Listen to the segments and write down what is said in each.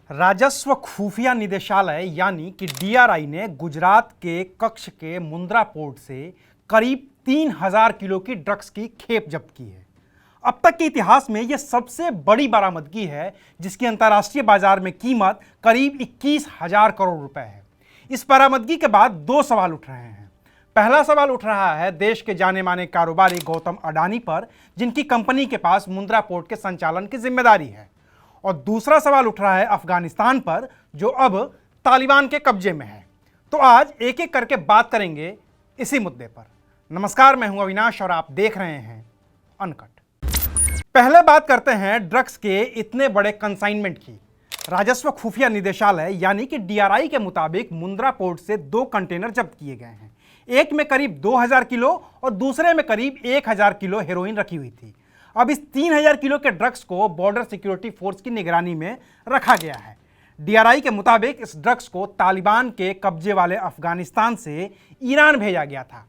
राजस्व खुफिया निदेशालय यानी कि डीआरआई ने गुजरात के कच्छ के मुंद्रा पोर्ट से करीब 3000 किलो की ड्रग्स की खेप जब्त की है। अब तक के इतिहास में यह सबसे बड़ी बरामदगी है जिसकी अंतर्राष्ट्रीय बाजार में कीमत करीब 21,000 करोड़ रुपए है। इस बरामदगी के बाद दो सवाल उठ रहे हैं। पहला सवाल उठ रहा है देश के जाने माने कारोबारी गौतम अडानी पर, जिनकी कंपनी के पास मुंद्रा पोर्ट के संचालन की जिम्मेदारी है, और दूसरा सवाल उठ रहा है अफगानिस्तान पर, जो अब तालिबान के कब्जे में है। तो आज एक एक करके बात करेंगे इसी मुद्दे पर। नमस्कार, मैं हूं अविनाश और आप देख रहे हैं अनकट। पहले बात करते हैं ड्रग्स के इतने बड़े कंसाइनमेंट की। राजस्व खुफिया निदेशालय यानी कि डीआरआई के मुताबिक मुंद्रा पोर्ट से 2 कंटेनर जब्त किए गए हैं। एक में करीब 2000 किलो और दूसरे में करीब 1000 किलो हेरोइन रखी हुई थी। अब इस 3000 किलो के ड्रग्स को बॉर्डर सिक्योरिटी फोर्स की निगरानी में रखा गया है। डीआरआई के मुताबिक इस ड्रग्स को तालिबान के कब्जे वाले अफगानिस्तान से ईरान भेजा गया था।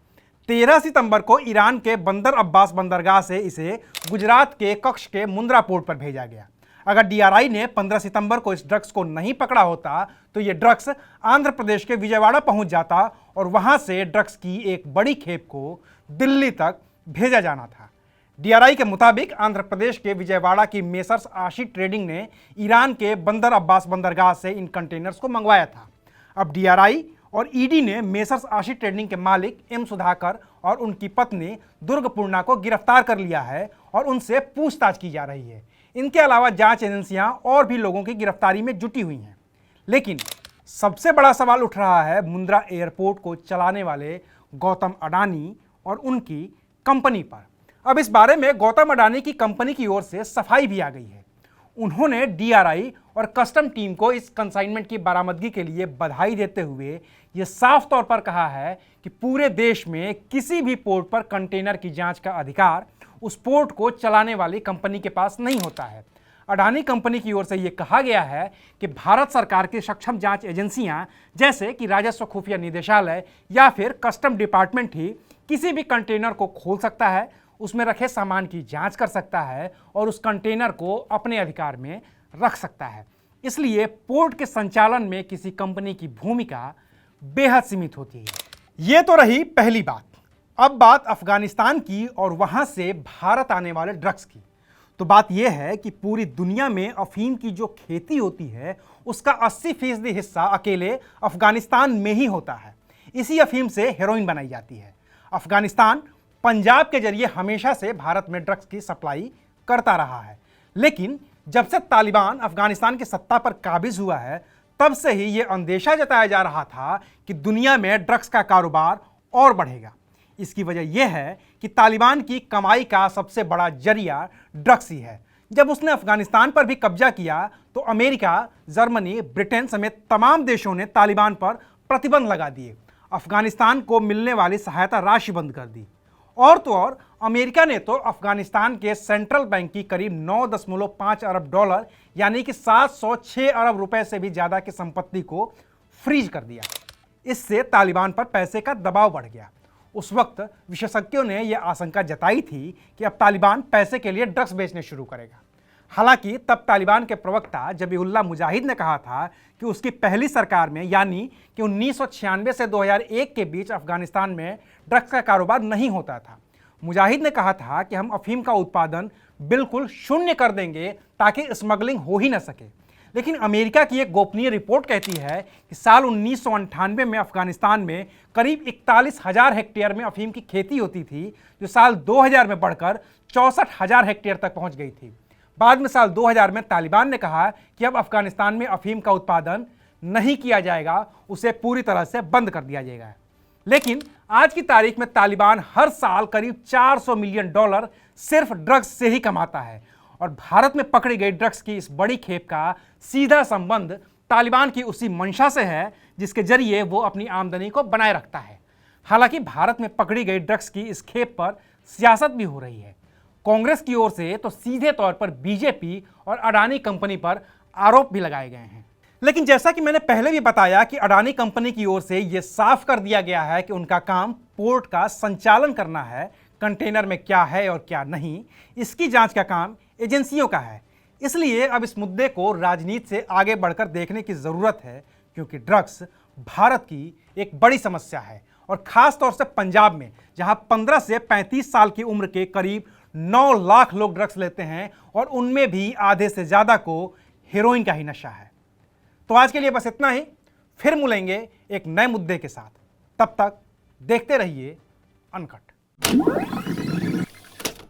13 सितंबर को ईरान के बंदर अब्बास बंदरगाह से इसे गुजरात के कच्छ के मुंद्रा पोर्ट पर भेजा गया। अगर डीआरआई ने 15 सितंबर को इस ड्रग्स को नहीं पकड़ा होता तो ये ड्रग्स आंध्र प्रदेश के विजयवाड़ा पहुंच जाता और वहां से ड्रग्स की एक बड़ी खेप को दिल्ली तक भेजा जाना था। डीआरआई के मुताबिक आंध्र प्रदेश के विजयवाड़ा की मेसर्स आशी ट्रेडिंग ने ईरान के बंदर अब्बास बंदरगाह से इन कंटेनर्स को मंगवाया था। अब डीआरआई और ईडी ने मेसर्स आशी ट्रेडिंग के मालिक एम सुधाकर और उनकी पत्नी दुर्गपूर्णा को गिरफ्तार कर लिया है और उनसे पूछताछ की जा रही है। इनके अलावा जांच एजेंसियां और भी लोगों की गिरफ्तारी में जुटी हुई हैं। लेकिन सबसे बड़ा सवाल उठ रहा है मुंद्रा एयरपोर्ट को चलाने वाले गौतम अडानी और उनकी कंपनी पर। अब इस बारे में गौतम अडानी की कंपनी की ओर से सफाई भी आ गई है। उन्होंने डीआरआई और कस्टम टीम को इस कंसाइनमेंट की बरामदगी के लिए बधाई देते हुए यह साफ तौर पर कहा है कि पूरे देश में किसी भी पोर्ट पर कंटेनर की जांच का अधिकार उस पोर्ट को चलाने वाली कंपनी के पास नहीं होता है। अडानी कंपनी की ओर से यह कहा गया है कि भारत सरकार की सक्षम जांच एजेंसियां जैसे कि राजस्व खुफिया निदेशालय या फिर कस्टम डिपार्टमेंट ही किसी भी कंटेनर को खोल सकता है, उसमें रखे सामान की जांच कर सकता है और उस कंटेनर को अपने अधिकार में रख सकता है। इसलिए पोर्ट के संचालन में किसी कंपनी की भूमिका बेहद सीमित होती है। यह तो रही पहली बात। अब बात अफगानिस्तान की और वहां से भारत आने वाले ड्रग्स की। तो बात यह है कि पूरी दुनिया में अफीम की जो खेती होती है उसका 80% हिस्सा अकेले अफगानिस्तान में ही होता है। इसी अफीम से हेरोइन बनाई जाती है। अफगानिस्तान पंजाब के जरिए हमेशा से भारत में ड्रग्स की सप्लाई करता रहा है, लेकिन जब से तालिबान अफगानिस्तान की सत्ता पर काबिज हुआ है तब से ही यह अंदेशा जताया जा रहा था कि दुनिया में ड्रग्स का कारोबार और बढ़ेगा। इसकी वजह यह है कि तालिबान की कमाई का सबसे बड़ा जरिया ड्रग्स ही है। जब उसने अफगानिस्तान पर भी कब्जा किया तो अमेरिका, जर्मनी, ब्रिटेन समेत तमाम देशों ने तालिबान पर प्रतिबंध लगा दिए, अफगानिस्तान को मिलने वाली सहायता राशि बंद कर दी। और तो और अमेरिका ने तो अफगानिस्तान के सेंट्रल बैंक की करीब 9.5 अरब डॉलर यानी कि 706 अरब रुपए से भी ज्यादा की संपत्ति को फ्रीज कर दिया। इससे तालिबान पर पैसे का दबाव बढ़ गया। उस वक्त विशेषज्ञों ने यह आशंका जताई थी कि अब तालिबान पैसे के लिए ड्रग्स बेचने शुरू करेगा। हालांकि तब तालिबान के प्रवक्ता जबीहुल्लाह मुजाहिद ने कहा था कि उसकी पहली सरकार में यानी कि 1996 से 2001 के बीच अफगानिस्तान में ड्रग्स का कारोबार नहीं होता था। मुजाहिद ने कहा था कि हम अफीम का उत्पादन बिल्कुल शून्य कर देंगे ताकि स्मगलिंग हो ही न सके। लेकिन अमेरिका की एक गोपनीय रिपोर्ट कहती है कि साल 1998 में अफगानिस्तान में करीब 41,000 हेक्टेयर में अफीम की खेती होती थी, जो साल 2000 में बढ़कर 64,000 हेक्टेयर तक पहुंच गई थी। बाद में साल 2000 में तालिबान ने कहा कि अब अफगानिस्तान में अफीम का उत्पादन नहीं किया जाएगा, उसे पूरी तरह से बंद कर दिया जाएगा। लेकिन आज की तारीख में तालिबान हर साल करीब 400 मिलियन डॉलर सिर्फ ड्रग्स से ही कमाता है और भारत में पकड़ी गई ड्रग्स की इस बड़ी खेप का सीधा संबंध तालिबान की उसी मंशा से है जिसके जरिए वो अपनी आमदनी को बनाए रखता है। हालांकि भारत में पकड़ी गई ड्रग्स की इस खेप पर सियासत भी हो रही है। कांग्रेस की ओर से तो सीधे तौर पर बीजेपी और अडानी कंपनी पर आरोप भी लगाए गए हैं। लेकिन जैसा कि मैंने पहले भी बताया कि अडानी कंपनी की ओर से यह साफ कर दिया गया है कि उनका काम पोर्ट का संचालन करना है, कंटेनर में क्या है और क्या नहीं इसकी जांच का काम एजेंसियों का है। इसलिए अब इस मुद्दे को राजनीति से आगे बढ़कर देखने की जरूरत है, क्योंकि ड्रग्स भारत की एक बड़ी समस्या है और खास तौर से पंजाब में, जहां 15 से 35 साल की उम्र के करीब 9 लाख लोग ड्रग्स लेते हैं और उनमें भी आधे से ज्यादा को हेरोइन का ही नशा है। तो आज के लिए बस इतना ही, फिर मिलेंगे एक नए मुद्दे के साथ। तब तक देखते रहिए अनकट।